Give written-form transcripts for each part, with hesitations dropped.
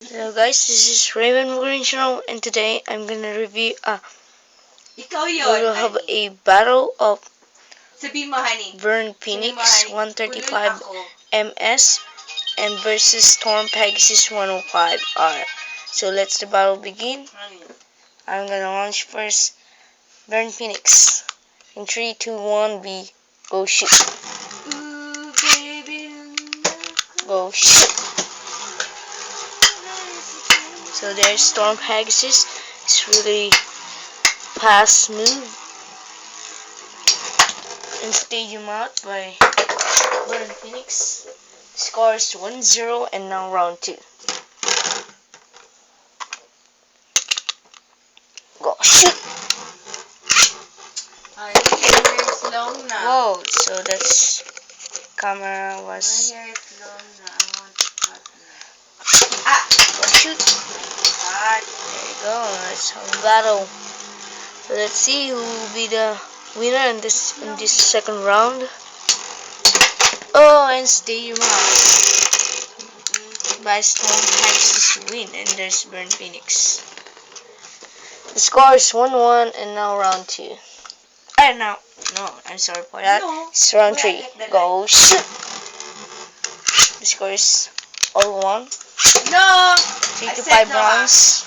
Hello guys, this is Raven Green Channel, and today I'm gonna review Ikaw we yun, will have honey. a battle of Sabi mo, honey. Burn Sabi mo, Phoenix honey. Kulul 135 ako. MS and versus Storm Pegasus 105R. So let's the battle begin. Honey. I'm gonna launch first Burn Phoenix. In 3, 2, 1, B. Go shoot. Ooh, baby. Go shoot. So there's Storm Pegasus. It's really fast move. And Stadium out by Burn Phoenix. Score is 1-0 and now round 2. Go shoot! Honey, your hair is long na. Whoa, so that's camera My was hair is long na. I want to cut na. Ah! go shoot. Cut. There you go. Let's have a battle. So let's see who will be the winner in this second round. Oh, and Stadium out by Storm Pegasus win, and there's Burn Phoenix. The score is 1-1 and now round 2. No, I'm sorry for that. No. It's round Wala 3. like the Go shoot! The score is all 1. No! 3 I to said 5 no, rounds.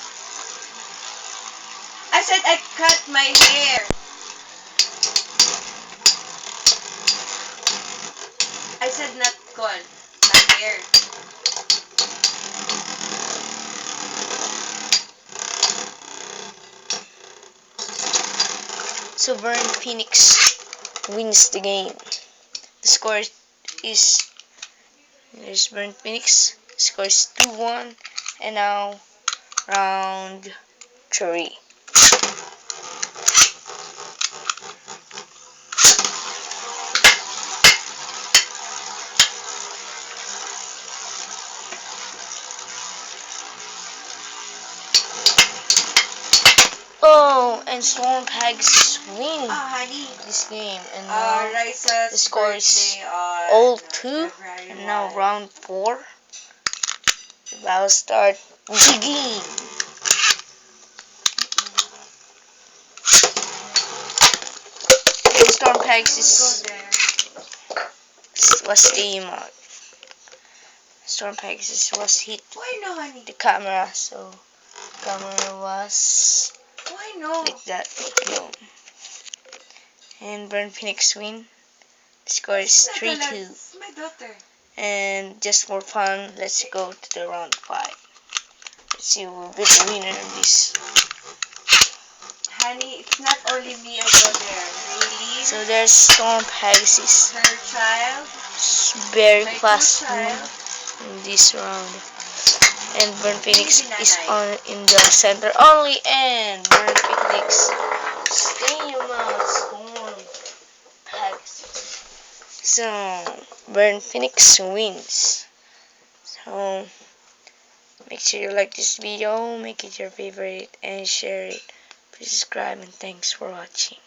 I said I cut my hair. I said not call. My hair. So Burn Phoenix wins the game. The score is there's Burn Phoenix. The score is 2-1 and now round 3. Oh, and Storm Pegasus win Honey. this game, and now Rice's the score is birthday on all 2 February and now 1. round 4. The battle start begin. Storm Pegasus was the Storm Pegasus was hit Why no, honey? the camera, so camera was Why no? like that. Boom. And Burn Phoenix win. The score is 3-2. It's my daughter. And just for fun, let's go to the round 5. Let's see who will be the winner of this. Honey, it's not only me I go there. Really? So there's Storm Pegasus. Her child. It's very My fast child. move in this round. And Burn Phoenix Maybe is nanay. on in the center only, and Burn Phoenix Stadium out Storm Pegasus. So Burn Phoenix wins. So make sure you like this video, make it your favorite, and share it. Please subscribe, and thanks for watching.